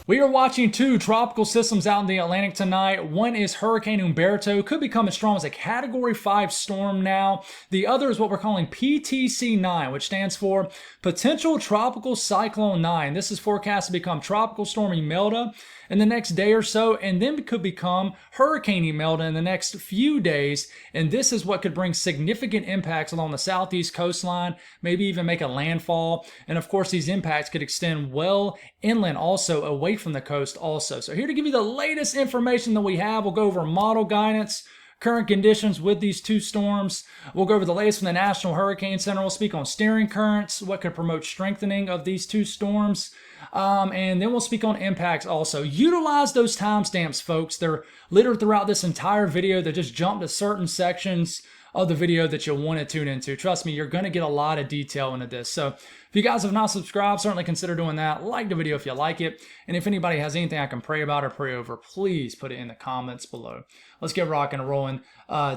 We are watching two tropical systems out in the Atlantic tonight. One is Hurricane Humberto, could become as strong as a Category 5 storm now. The other is what we're calling PTC-9, which stands for Potential Tropical Cyclone 9. This is forecast to become Tropical Storm Imelda in the next day or so, and then could become Hurricane Imelda in the next few days. And this is what could bring significant impacts along the southeast coastline, maybe even make a landfall. And of course, these impacts could extend well inland also, away from the coast also. So here to give you the latest information that we have, we'll go over model guidance, current conditions with these two storms. We'll go over the latest from the National Hurricane Center. We'll speak on steering currents, what could promote strengthening of these two storms. And then we'll speak on impacts also. Utilize those timestamps, folks. They're littered throughout this entire video. They just jump to certain sections of the video that you'll want to tune into. Trust me, you're going to get a lot of detail into this. So if you guys have not subscribed, certainly consider doing that. Like the video if you like it. And if anybody has anything I can pray about or pray over, please put it in the comments below. Let's get rocking and rolling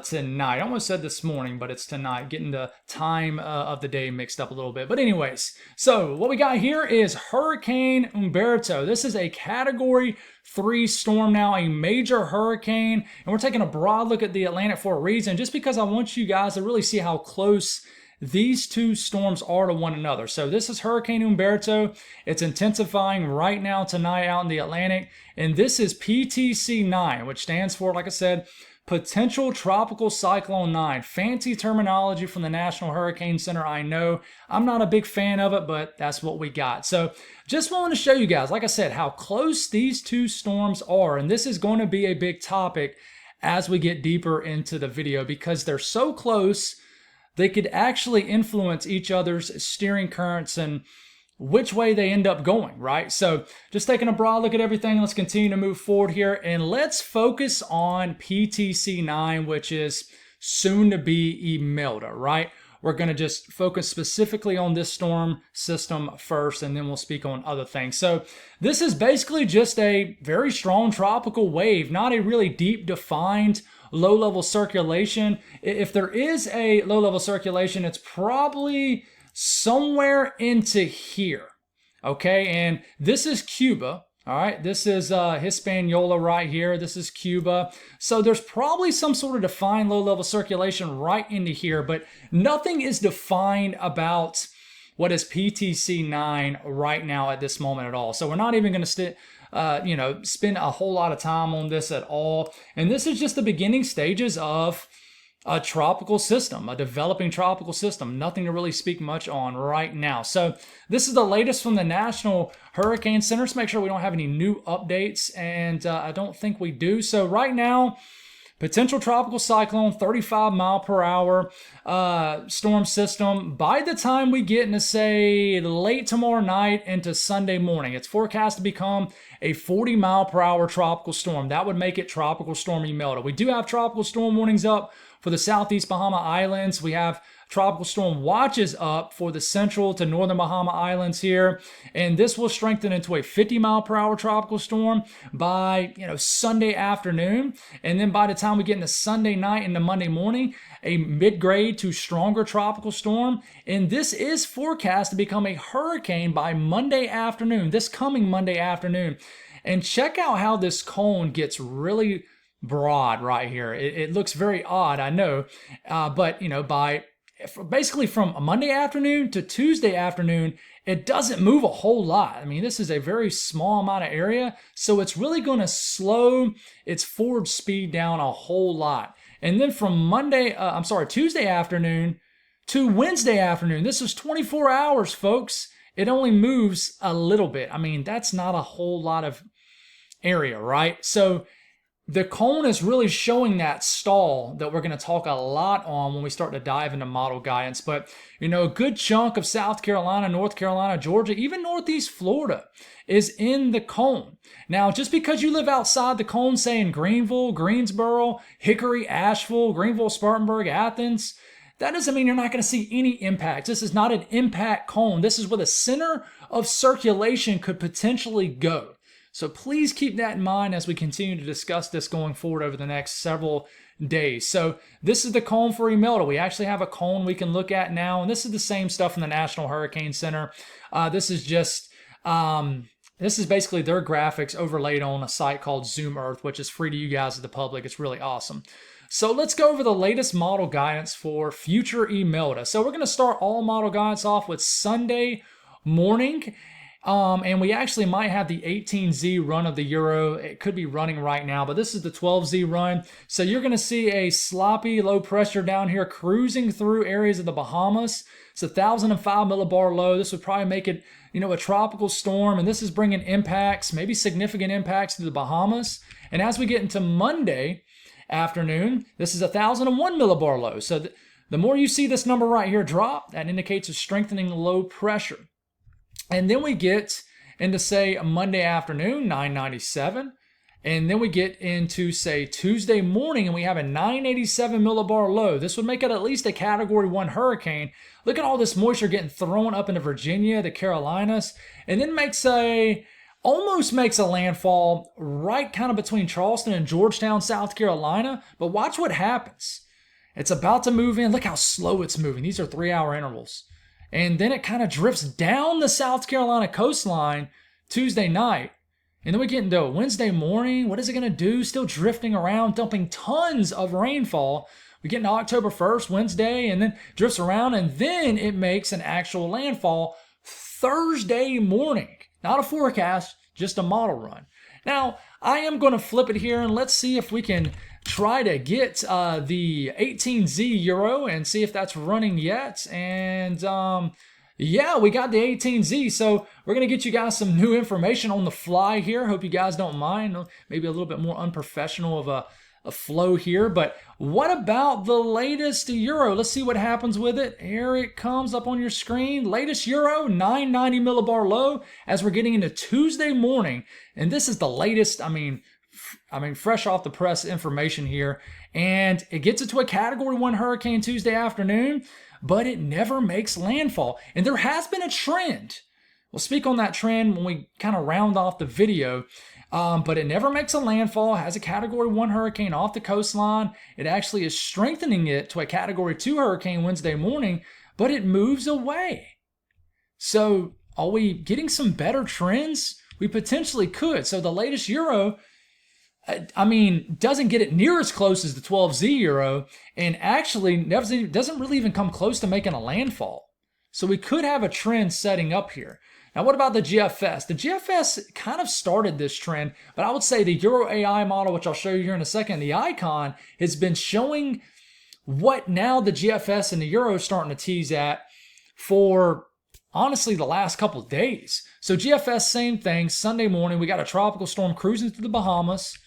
tonight. I almost said this morning, but it's tonight. Getting the time of the day mixed up a little bit. But anyways, so what we got here is Hurricane Humberto. This is a Category 3 storm now, a major hurricane. And we're taking a broad look at the Atlantic for a reason, just because I want you guys to really see how close these two storms are to one another. So this is Hurricane Humberto. It's intensifying right now tonight out in the Atlantic. And this is PTC-9, which stands for, like I said, Potential Tropical Cyclone 9. Fancy terminology from the National Hurricane Center, I know. I'm not a big fan of it, but that's what we got. So just wanted to show you guys, like I said, how close these two storms are. And this is going to be a big topic as we get deeper into the video, because they're so close, they could actually influence each other's steering currents and which way they end up going, right? So just taking a broad look at everything, let's continue to move forward here. And let's focus on PTC-9, which is soon to be Imelda, right? We're going to just focus specifically on this storm system first, and then we'll speak on other things. So this is basically just a very strong tropical wave, not a really deep defined low-level circulation. If there is a low-level circulation, it's probably somewhere into here, okay? And this is Cuba, all right? This is Hispaniola right here. This is Cuba. So there's probably some sort of defined low-level circulation right into here, but nothing is defined about what is PTC-9 right now at this moment at all. So we're not even going to spend a whole lot of time on this at all. And this is just the beginning stages of a tropical system, a developing tropical system. Nothing to really speak much on right now. So this is the latest from the National Hurricane Center. Just make sure we don't have any new updates, and I don't think we do. So right now, potential tropical cyclone, 35 mile per hour storm system. By the time we get into, say, late tomorrow night into Sunday morning, it's forecast to become a 40 mile per hour tropical storm. That would make it Tropical Storm Imelda. We do have tropical storm warnings up for the southeast Bahama Islands. We have tropical storm watches up for the central to northern Bahama Islands here. And this will strengthen into a 50 mile per hour tropical storm by, Sunday afternoon. And then by the time we get into Sunday night into Monday morning, a mid-grade to stronger tropical storm. And this is forecast to become a hurricane by Monday afternoon, this coming Monday afternoon. And check out how this cone gets really broad right here. It looks very odd, I know, but basically from Monday afternoon to Tuesday afternoon, it doesn't move a whole lot. I mean, this is a very small amount of area, so it's really going to slow its forward speed down a whole lot. And then from Tuesday afternoon to Wednesday afternoon, this is 24 hours, folks. It only moves a little bit. I mean, that's not a whole lot of area, right? So the cone is really showing that stall that we're going to talk a lot on when we start to dive into model guidance. But, a good chunk of South Carolina, North Carolina, Georgia, even Northeast Florida is in the cone. Now, just because you live outside the cone, say in Greenville, Greensboro, Hickory, Asheville, Greenville, Spartanburg, Athens, that doesn't mean you're not going to see any impacts. This is not an impact cone. This is where the center of circulation could potentially go. So please keep that in mind as we continue to discuss this going forward over the next several days. So this is the cone for Imelda. We actually have a cone we can look at now, and this is the same stuff from the National Hurricane Center. This is just This is basically their graphics overlaid on a site called Zoom Earth, which is free to you guys as the public. It's really awesome. So let's go over the latest model guidance for future Imelda. So we're going to start all model guidance off with Sunday morning. And we actually might have the 18Z run of the Euro. It could be running right now, but this is the 12Z run. So you're going to see a sloppy low pressure down here cruising through areas of the Bahamas. It's 1,005 millibar low. This would probably make it, a tropical storm, and this is bringing impacts, maybe significant impacts to the Bahamas. And as we get into Monday afternoon, this is 1,001 millibar low. So the more you see this number right here drop, that indicates a strengthening low pressure. And then we get into, say, Monday afternoon, 997. And then we get into, say, Tuesday morning, and we have a 987 millibar low. This would make it at least a Category 1 hurricane. Look at all this moisture getting thrown up into Virginia, the Carolinas, and then almost makes a landfall right kind of between Charleston and Georgetown, South Carolina. But watch what happens. It's about to move in. Look how slow it's moving. These are 3-hour intervals. And then it kind of drifts down the South Carolina coastline Tuesday night. And then we get into Wednesday morning. What is it going to do? Still drifting around, dumping tons of rainfall. We get into October 1st, Wednesday, and then drifts around. And then it makes an actual landfall Thursday morning. Not a forecast, just a model run. Now, I am going to flip it here, and let's see if we can try to get the 18Z Euro and see if that's running yet. And yeah, we got the 18Z. So we're going to get you guys some new information on the fly here. Hope you guys don't mind. Maybe a little bit more unprofessional of a flow here. But what about the latest Euro? Let's see what happens with it. Here it comes up on your screen. Latest Euro, 990 millibar low as we're getting into Tuesday morning. And this is the latest, I mean, fresh off the press information here. And it gets it to a Category 1 hurricane Tuesday afternoon, but it never makes landfall. And there has been a trend. We'll speak on that trend when we kind of round off the video. But it never makes a landfall, has a Category 1 hurricane off the coastline. It actually is strengthening it to a Category 2 hurricane Wednesday morning, but it moves away. So are we getting some better trends? We potentially could. So the latest Euro, doesn't get it near as close as the 12Z Euro, and actually doesn't really even come close to making a landfall. So we could have a trend setting up here. Now, what about the GFS? The GFS kind of started this trend, but I would say the Euro AI model, which I'll show you here in a second, the icon, has been showing what now the GFS and the Euro is starting to tease at for, honestly, the last couple of days. So GFS, same thing. Sunday morning, we got a tropical storm cruising through the Bahamas.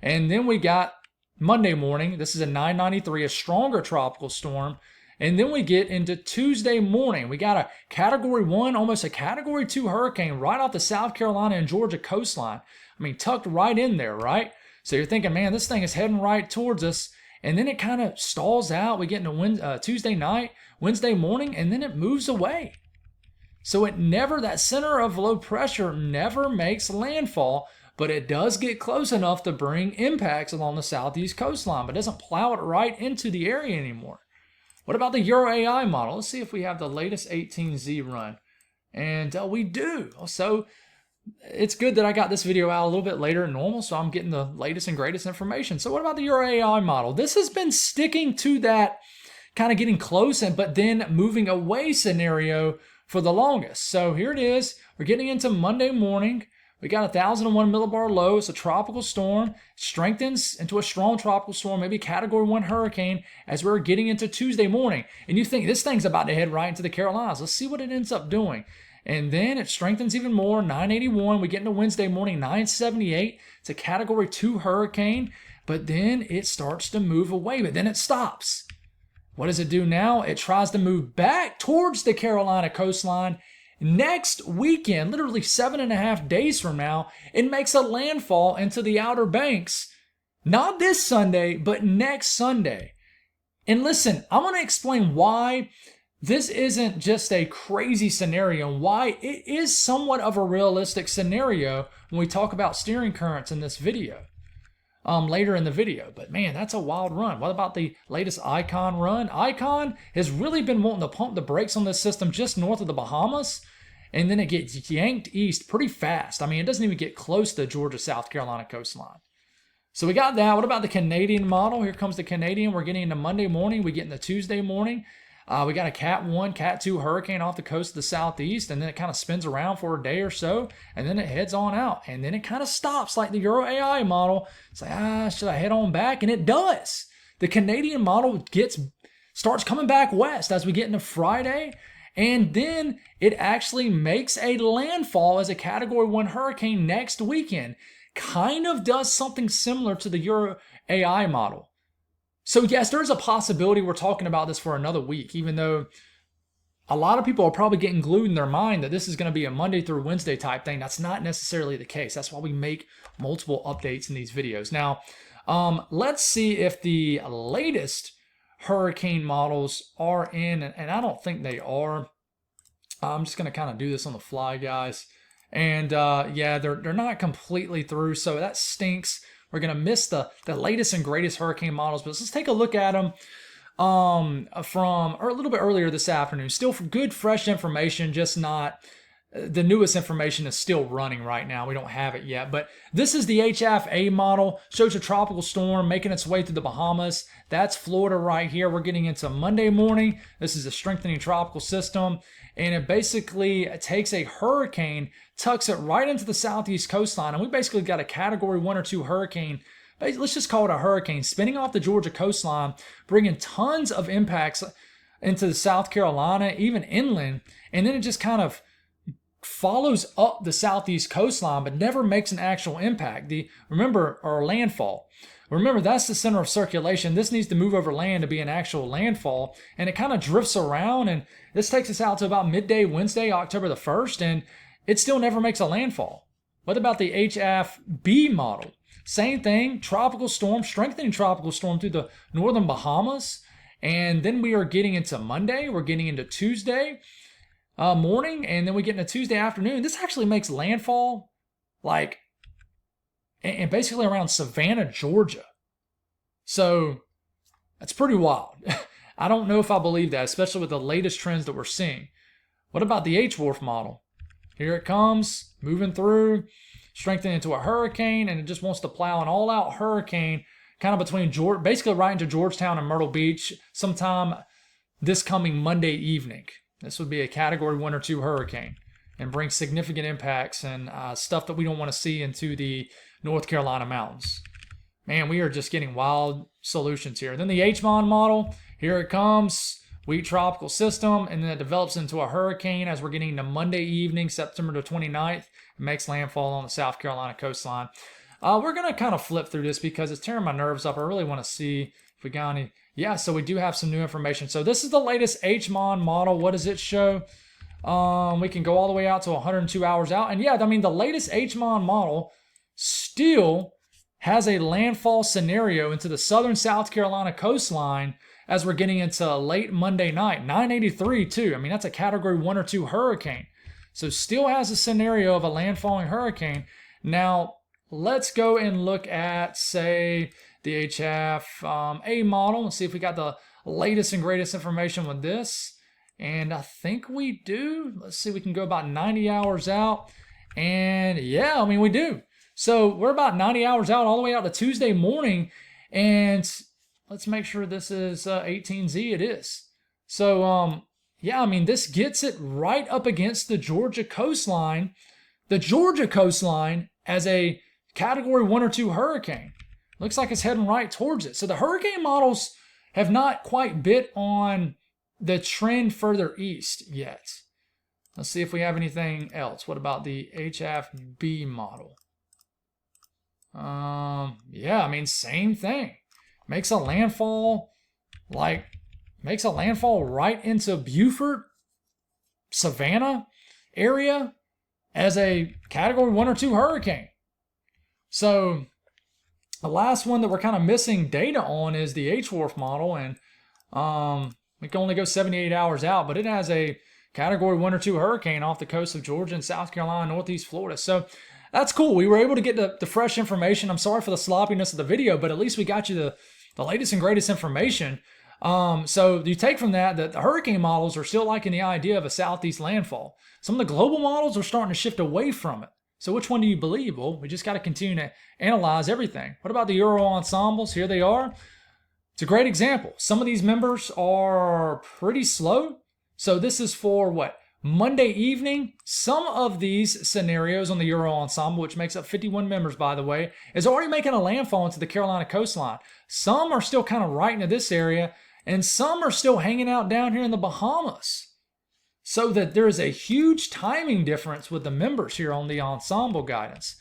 And then we got Monday morning. This is a 993, a stronger tropical storm. And then we get into Tuesday morning. We got a Category 1, almost a Category 2 hurricane right off the South Carolina and Georgia coastline. Tucked right in there, right? So you're thinking, man, this thing is heading right towards us. And then it kind of stalls out. We get into Tuesday night, Wednesday morning, and then it moves away. So that center of low pressure never makes landfall, but it does get close enough to bring impacts along the southeast coastline, but doesn't plow it right into the area anymore. What about the Euro AI model? Let's see if we have the latest 18Z run. And we do. So it's good that I got this video out a little bit later than normal, so I'm getting the latest and greatest information. So what about the Euro AI model? This has been sticking to that kind of getting close but then moving away scenario for the longest. So here it is. We're getting into Monday morning. We got 1,001 millibar low. It's a tropical storm. Strengthens into a strong tropical storm, maybe Category 1 hurricane as we're getting into Tuesday morning. And you think this thing's about to head right into the Carolinas. Let's see what it ends up doing. And then it strengthens even more, 981. We get into Wednesday morning, 978. It's a Category 2 hurricane, but then it starts to move away, but then it stops. What does it do now? It tries to move back towards the Carolina coastline. Next weekend, literally 7.5 days from now, it makes a landfall into the Outer Banks. Not this Sunday, but next Sunday. And listen, I'm going to explain why this isn't just a crazy scenario and why it is somewhat of a realistic scenario when we talk about steering currents in this video. Later in the video. But man, that's a wild run. What about the latest Icon run? Icon has really been wanting to pump the brakes on this system just north of the Bahamas. and then it gets yanked east pretty fast. I mean, it doesn't even get close to the Georgia, South Carolina coastline. So we got that. What about the Canadian model? Here comes the Canadian. We're getting into Monday morning. We get into Tuesday morning. We got a Cat 1, Cat 2 hurricane off the coast of the southeast, and then it kind of spins around for a day or so, and then it heads on out, and then it kind of stops like the Euro AI model. It's like, should I head on back? And it does. The Canadian model starts coming back west as we get into Friday, and then it actually makes a landfall as a Category 1 hurricane next weekend. Kind of does something similar to the Euro AI model. So yes, there's a possibility we're talking about this for another week, even though a lot of people are probably getting glued in their mind that this is going to be a Monday through Wednesday type thing. That's not necessarily the case. That's why we make multiple updates in these videos. Now, let's see if the latest hurricane models are in, and I don't think they are. I'm just going to kind of do this on the fly, guys. And yeah, they're not completely through, so that stinks. We're going to miss the latest and greatest hurricane models, but let's take a look at them from a little bit earlier this afternoon. Still good, fresh information, just not the newest information is still running right now. We don't have it yet, but this is the HFA model. Shows a tropical storm making its way through the Bahamas. That's Florida right here. We're getting into Monday morning. This is a strengthening tropical system, and it basically takes a hurricane, tucks it right into the southeast coastline, and we basically got a Category 1 or 2 hurricane. Let's just call it a hurricane, spinning off the Georgia coastline, bringing tons of impacts into the South Carolina, even inland, and then it just kind of follows up the southeast coastline, but never makes an actual impact. Or landfall. Remember, that's the center of circulation. This needs to move over land to be an actual landfall, and it kind of drifts around, and this takes us out to about midday Wednesday, October the 1st, and it still never makes a landfall. What about the HFB model? Same thing, tropical storm, strengthening tropical storm through the northern Bahamas, and then we are getting into Monday, we're getting into Tuesday morning, and then we get into Tuesday afternoon. This actually makes landfall and basically around Savannah, Georgia. So that's pretty wild. I don't know if I believe that, especially with the latest trends that we're seeing. What about the H-Wharf model? Here it comes, moving through, strengthening into a hurricane, and it just wants to plow an all-out hurricane kind of between basically right into Georgetown and Myrtle Beach sometime this coming Monday evening. This would be a Category 1 or 2 hurricane and bring significant impacts and stuff that we don't want to see into the North Carolina mountains. Man, we are just getting wild solutions here. Then the HMON model, here it comes, weak tropical system, and then it develops into a hurricane as we're getting into Monday evening, September the 29th. It makes landfall on the South Carolina coastline. We're going to kind of flip through this because it's tearing my nerves up. I really want to see if we got any. Yeah, so we do have some new information. So this is the latest HMON model. What does it show? We can go all the way out to 102 hours out. And yeah, I mean, the latest HMON model still has a landfall scenario into the southern South Carolina coastline as we're getting into late Monday night. 983 too. I mean, that's a Category 1 or 2 hurricane. So still has a scenario of a landfalling hurricane. Now, let's go and look at, say, the HFA model and see if we got the latest and greatest information with this. And I think we do. Let's see, we can go about 90 hours out. And yeah, I mean, we do. So we're about 90 hours out all the way out to Tuesday morning. And let's make sure this is 18Z. It is. So, yeah, I mean, this gets it right up against the Georgia coastline. The Georgia coastline as a Category 1 or 2 hurricane. Looks like it's heading right towards it. So the hurricane models have not quite bit on the trend further east yet. Let's see if we have anything else. What about the HFB model? Yeah, I mean, same thing. Makes a landfall right into Beaufort, Savannah area as a Category 1 or 2 hurricane. So the last one that we're kind of missing data on is the H-Wharf model, and we can only go 78 hours out, but it has a Category 1 or 2 hurricane off the coast of Georgia and South Carolina, Northeast Florida. So that's cool. We were able to get the fresh information. I'm sorry for the sloppiness of the video, but at least we got you the latest and greatest information. So you take from that the hurricane models are still liking the idea of a southeast landfall. Some of the global models are starting to shift away from it. So which one do you believe? Well, we just got to continue to analyze everything. What about the Euro ensembles? Here they are. It's a great example. Some of these members are pretty slow. So this is for what? Monday evening. Some of these scenarios on the Euro ensemble, which makes up 51 members, by the way, is already making a landfall into the Carolina coastline. Some are still kind of right into this area, and some are still hanging out down here in the Bahamas. So that there is a huge timing difference with the members here on the ensemble guidance.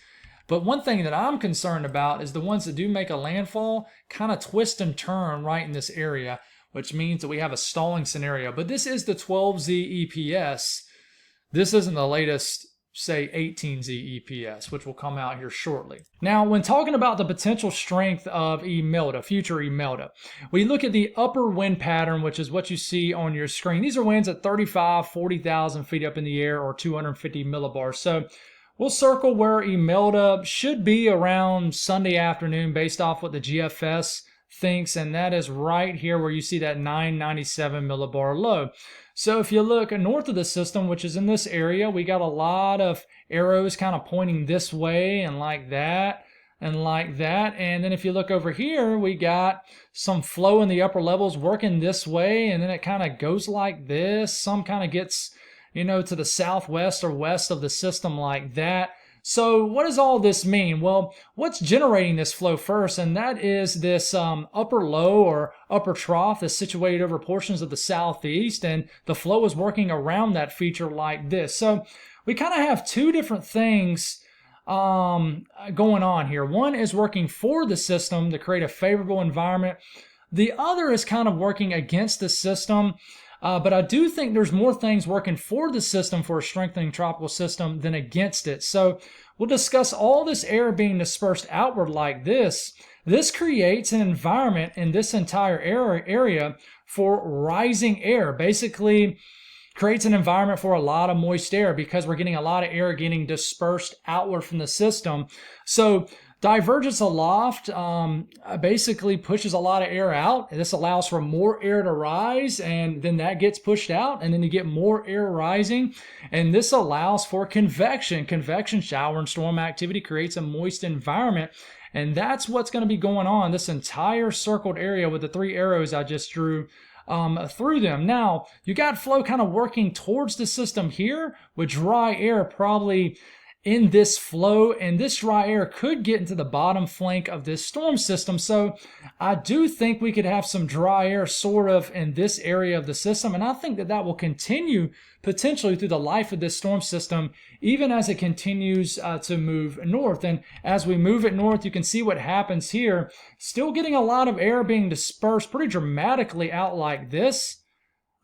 But one thing that I'm concerned about is the ones that do make a landfall kind of twist and turn right in this area, which means that we have a stalling scenario. But this is the 12Z EPS. This isn't the latest, say, 18Z EPS, which will come out here shortly. Now, when talking about the potential strength of Imelda, future Imelda, we look at the upper wind pattern, which is what you see on your screen. These are winds at 35, 40,000 feet up in the air, or 250 millibars. So we'll circle where Imelda should be around Sunday afternoon based off what the GFS thinks, and that is right here where you see that 997 millibar low. So if you look north of the system, which is in this area, we got a lot of arrows kind of pointing this way and like that and like that. And then if you look over here, we got some flow in the upper levels working this way, and then it kind of goes like this. Some kind of gets, you know, to the southwest or west of the system like that. So what does all this mean? Well, what's generating this flow first? And that is this upper low or upper trough that's situated over portions of the southeast, and the flow is working around that feature like this. So we kind of have two different things going on here. One is working for the system to create a favorable environment. The other is kind of working against the system. But I do think there's more things working for the system for a strengthening tropical system than against it. So we'll discuss all this air being dispersed outward like this. This creates an environment in this entire area for rising air. Basically creates an environment for a lot of moist air because we're getting a lot of air getting dispersed outward from the system. So divergence aloft basically pushes a lot of air out. This allows for more air to rise, and then that gets pushed out, and then you get more air rising. And this allows for convection. Convection, shower and storm activity, creates a moist environment. And that's what's going to be going on this entire circled area with the three arrows I just drew through them. Now, you got flow kind of working towards the system here with dry air probably in this flow, and this dry air could get into the bottom flank of this storm system. So I do think we could have some dry air sort of in this area of the system, and I think that that will continue potentially through the life of this storm system, even as it continues to move north. And as we move it north, you can see what happens here. Still getting a lot of air being dispersed pretty dramatically out like this,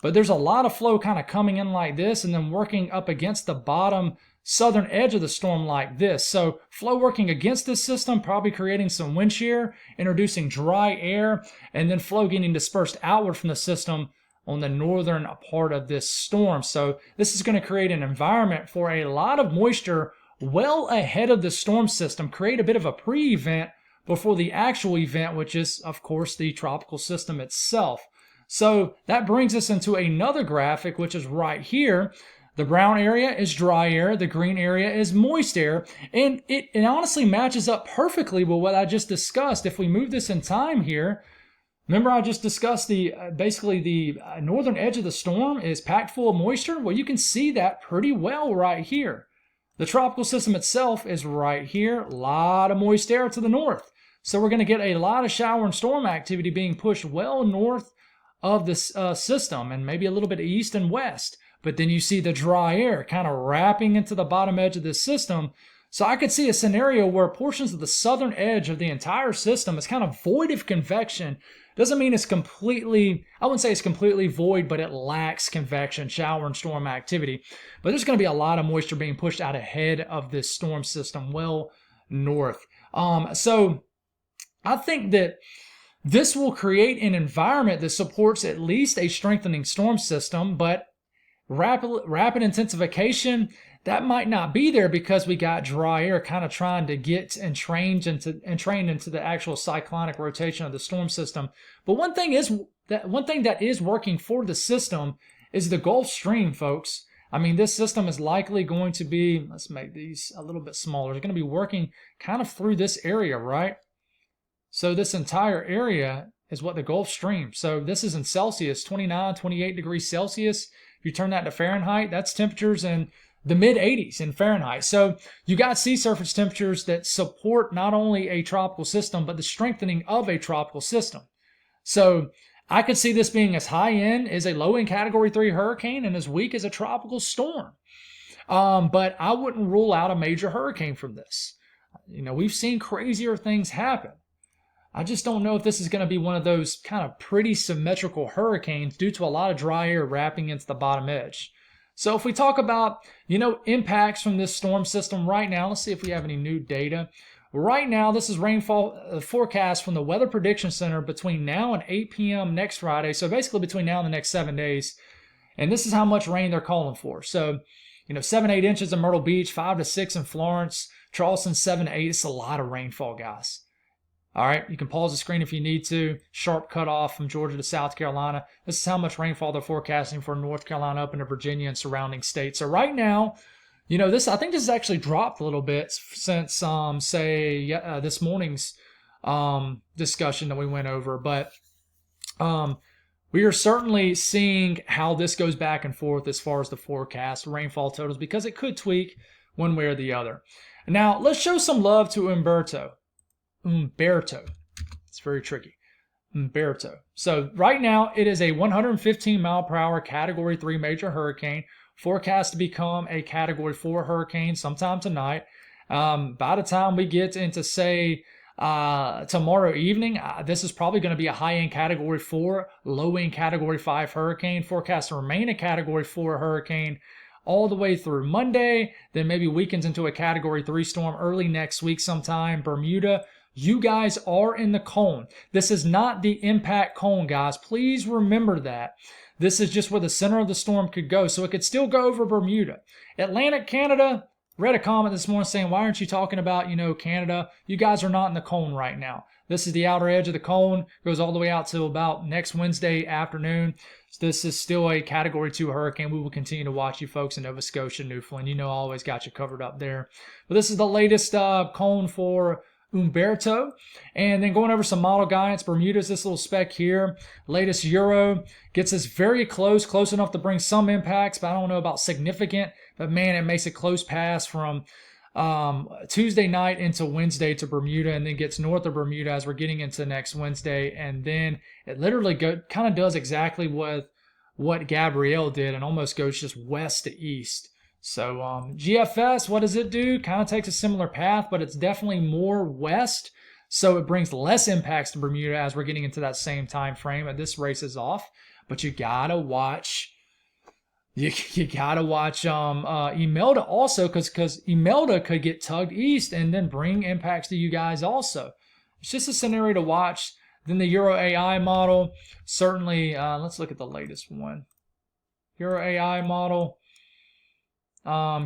but there's a lot of flow kind of coming in like this and then working up against the bottom southern edge of the storm like this. So flow working against this system, probably creating some wind shear, introducing dry air, and then flow getting dispersed outward from the system on the northern part of this storm. So this is going to create an environment for a lot of moisture well ahead of the storm system, create a bit of a pre-event before the actual event, which is, of course, the tropical system itself. So that brings us into another graphic, which is right here. The brown area is dry air, the green area is moist air, and it honestly matches up perfectly with what I just discussed. If we move this in time here, remember I just discussed the basically the northern edge of the storm is packed full of moisture? Well, you can see that pretty well right here. The tropical system itself is right here, a lot of moist air to the north. So we're going to get a lot of shower and storm activity being pushed well north of this system, and maybe a little bit east and west. But then you see the dry air kind of wrapping into the bottom edge of this system. So I could see a scenario where portions of the southern edge of the entire system is kind of void of convection. Doesn't mean it's completely, I wouldn't say it's completely void, but it lacks convection, shower and storm activity. But there's going to be a lot of moisture being pushed out ahead of this storm system well north. So I think that this will create an environment that supports at least a strengthening storm system, but rapid intensification, that might not be there because we got dry air kind of trying to get entrained into the actual cyclonic rotation of the storm system. But one thing is one thing that is working for the system is the Gulf Stream, folks. I mean, this system is likely going to be, let's make these a little bit smaller. It's going to be working kind of through this area, right? So this entire area is what the Gulf Stream. So this is in Celsius, 29, 28 degrees Celsius. If you turn that to Fahrenheit, that's temperatures in the mid 80s in Fahrenheit. So you got sea surface temperatures that support not only a tropical system, but the strengthening of a tropical system. So I could see this being as high end as a low end category 3 hurricane and as weak as a tropical storm. But I wouldn't rule out a major hurricane from this. You know, we've seen crazier things happen. I just don't know if this is going to be one of those kind of pretty symmetrical hurricanes due to a lot of dry air wrapping into the bottom edge. So if we talk about, you know, impacts from this storm system right now, let's see if we have any new data. Right now, this is rainfall forecast from the Weather Prediction Center between now and 8 p.m. next Friday. So basically between now and the next 7 days. And this is how much rain they're calling for. So, you know, 7 to 8 inches in Myrtle Beach, 5 to 6 in Florence, Charleston 7 to 8. It's a lot of rainfall, guys. All right, you can pause the screen if you need to. Sharp cutoff from Georgia to South Carolina. This is how much rainfall they're forecasting for North Carolina up into Virginia and surrounding states. So right now, you know, I think this has actually dropped a little bit since, this morning's discussion that we went over. But we are certainly seeing how this goes back and forth as far as the forecast rainfall totals, because it could tweak one way or the other. Now, let's show some love to Humberto. It's very tricky. Humberto. So right now, it is a 115 mile per hour category 3 major hurricane, forecast to become a category 4 hurricane sometime tonight. By the time we get into, say, tomorrow evening, this is probably going to be a high-end category 4, low-end category 5 hurricane, forecast to remain a category 4 hurricane all the way through Monday, then maybe weakens into a category 3 storm early next week sometime. Bermuda, you guys are in the cone. This is not the impact cone, guys. Please remember that. This is just where the center of the storm could go. So it could still go over Bermuda. Atlantic Canada, read a comment this morning saying, why aren't you talking about, you know, Canada? You guys are not in the cone right now. This is the outer edge of the cone. Goes all the way out to about next Wednesday afternoon. So this is still a category 2 hurricane. We will continue to watch you folks in Nova Scotia, Newfoundland. You know, I always got you covered up there. But this is the latest cone for Humberto. And then going over some model guidance, Bermuda's this little speck here. Latest Euro gets us very close enough to bring some impacts, but I don't know about significant. But man, it makes a close pass from Tuesday night into Wednesday to Bermuda, and then gets north of Bermuda as we're getting into next Wednesday. And then it literally kind of does exactly what Gabrielle did and almost goes just west to east. So GFS, what does it do? Kind of takes a similar path, but it's definitely more west. So it brings less impacts to Bermuda as we're getting into that same time frame. And this races off. But you gotta watch. You gotta watch Imelda also, because Imelda could get tugged east and then bring impacts to you guys also. It's just a scenario to watch. Then the Euro AI model, certainly. Let's look at the latest one. Euro AI model.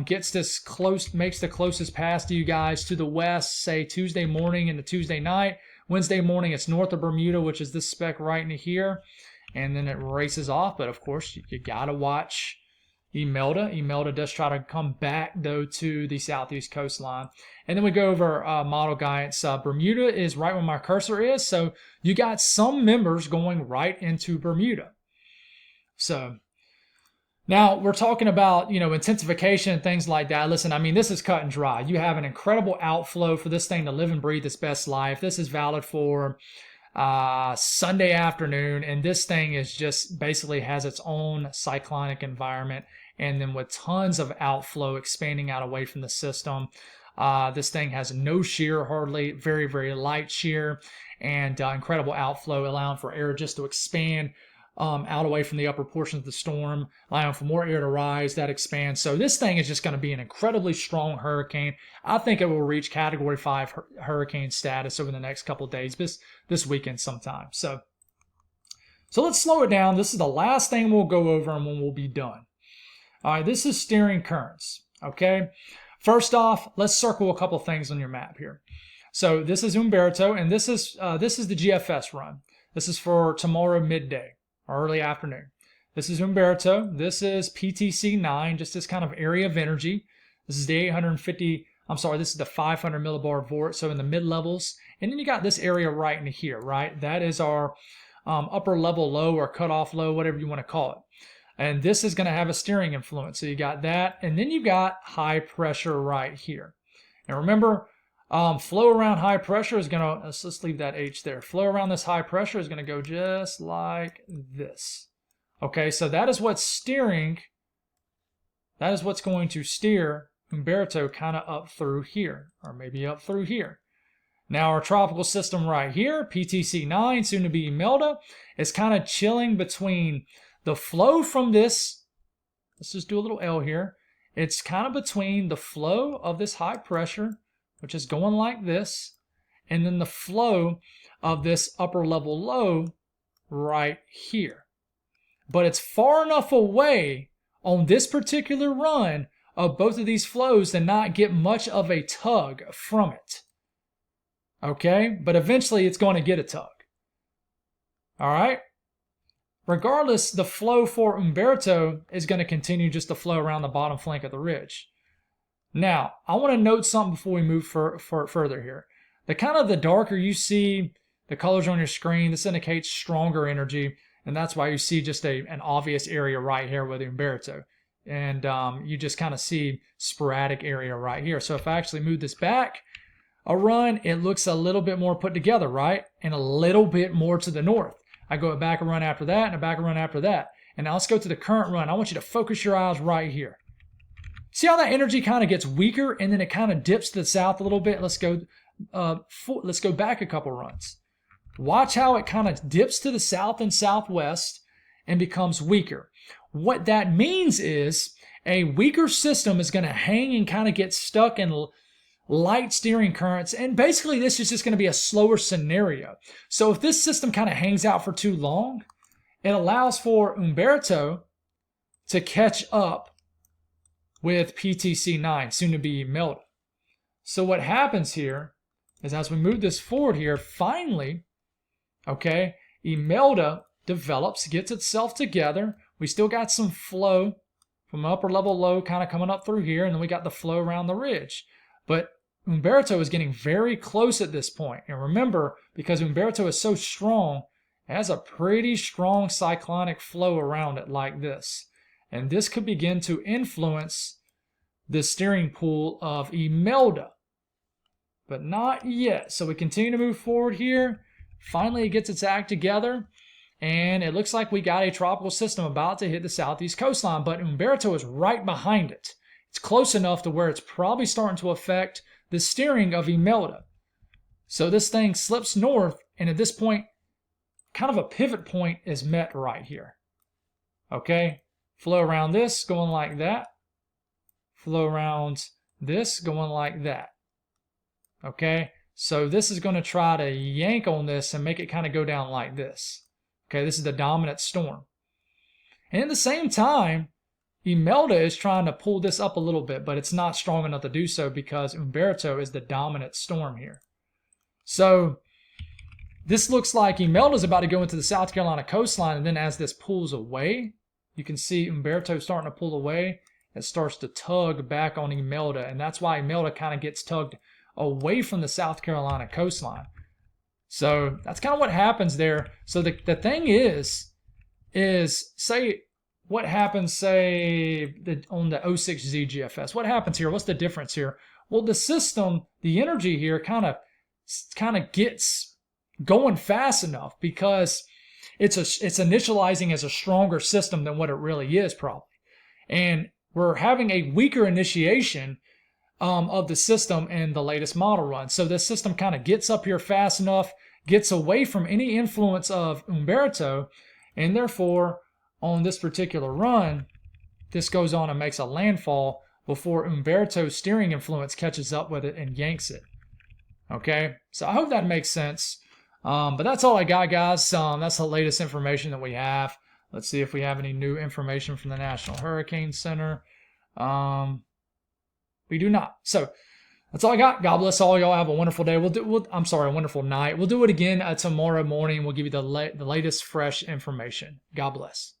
Gets this close, makes the closest pass to you guys to the west, say Tuesday morning into Tuesday night. Wednesday morning, it's north of Bermuda, which is this speck right into here. And then it races off. But of course, you gotta watch Imelda. Imelda does try to come back, though, to the southeast coastline. And then we go over model guidance. Bermuda is right where my cursor is. So you got some members going right into Bermuda. So now, we're talking about, you know, intensification and things like that. Listen, I mean, this is cut and dry. You have an incredible outflow for this thing to live and breathe its best life. This is valid for Sunday afternoon, and this thing is just basically has its own cyclonic environment, and then with tons of outflow expanding out away from the system. This thing has no shear, hardly, very, very light shear, and incredible outflow, allowing for air just to expand out away from the upper portions of the storm, allowing for more air to rise, that expands. So this thing is just going to be an incredibly strong hurricane. I think it will reach category 5 hurricane status over the next couple of days, this weekend sometime. So let's slow it down. This is the last thing we'll go over and when we'll be done. All right, this is steering currents, okay? First off, let's circle a couple things on your map here. So this is Humberto, and this is the GFS run. This is for tomorrow midday or early afternoon. This is Humberto. This is PTC 9, just this kind of area of energy. This is the 850, I'm sorry, this is the 500 millibar volt, so in the mid levels. And then you got this area right in here, right? That is our upper level low or cutoff low, whatever you want to call it. And this is going to have a steering influence. So you got that. And then you got high pressure right here. And remember, flow around high pressure is going to, let's leave that H there. Flow around this high pressure is going to go just like this. Okay, so that is what's steering. That is what's going to steer Humberto kind of up through here, or maybe up through here. Now our tropical system right here, PTC 9, soon to be Imelda, is kind of chilling between the flow from this. Let's just do a little L here. It's kind of between the flow of this high pressure, which is going like this, and then the flow of this upper level low right here. But it's far enough away on this particular run of both of these flows to not get much of a tug from it. Okay? But eventually it's going to get a tug. All right? Regardless, the flow for Humberto is going to continue just to flow around the bottom flank of the ridge. Now, I want to note something before we move further here. The kind of the darker you see the colors on your screen, this indicates stronger energy. And that's why you see just an obvious area right here with Humberto. And you just kind of see sporadic area right here. So if I actually move this back a run, it looks a little bit more put together, right? And a little bit more to the north. I go back a run after that and a back a run after that. And now let's go to the current run. I want you to focus your eyes right here. See how that energy kind of gets weaker and then it kind of dips to the south a little bit? Let's go back a couple runs. Watch how it kind of dips to the south and southwest and becomes weaker. What that means is a weaker system is going to hang and kind of get stuck in light steering currents. And basically this is just going to be a slower scenario. So if this system kind of hangs out for too long, it allows for Humberto to catch up with PTC 9, soon to be Imelda. So what happens here is as we move this forward here, finally, okay, Imelda develops, gets itself together. We still got some flow from upper level low kind of coming up through here, and then we got the flow around the ridge. But Humberto is getting very close at this point. And remember, because Humberto is so strong, it has a pretty strong cyclonic flow around it like this. And this could begin to influence the steering pool of Imelda. But not yet. So we continue to move forward here. Finally, it gets its act together, and it looks like we got a tropical system about to hit the southeast coastline, but Humberto is right behind it. It's close enough to where it's probably starting to affect the steering of Imelda. So this thing slips north, and at this point, kind of a pivot point is met right here. Okay? Flow around this, going like that. Flow around this, going like that. Okay? So this is going to try to yank on this and make it kind of go down like this. Okay, this is the dominant storm. And at the same time, Imelda is trying to pull this up a little bit, but it's not strong enough to do so because Humberto is the dominant storm here. So this looks like Imelda is about to go into the South Carolina coastline, and then as this pulls away, you can see Humberto starting to pull away. It starts to tug back on Imelda, and that's why Imelda kind of gets tugged away from the South Carolina coastline. So that's kind of what happens there. So the thing is say what happens, say, on the 06Z GFS. What happens here? What's the difference here? Well, the system, the energy here kind of gets going fast enough because it's initializing as a stronger system than what it really is probably. And we're having a weaker initiation of the system in the latest model run. So this system kind of gets up here fast enough, gets away from any influence of Humberto, and therefore on this particular run, this goes on and makes a landfall before Humberto's steering influence catches up with it and yanks it. Okay, so I hope that makes sense. But that's all I got, guys. That's the latest information that we have. Let's see if we have any new information from the National Hurricane Center. We do not. So That's all I got. God bless all y'all. Have a wonderful day. I'm sorry, a wonderful night. We'll do it again tomorrow morning. We'll give you the latest fresh information. God bless.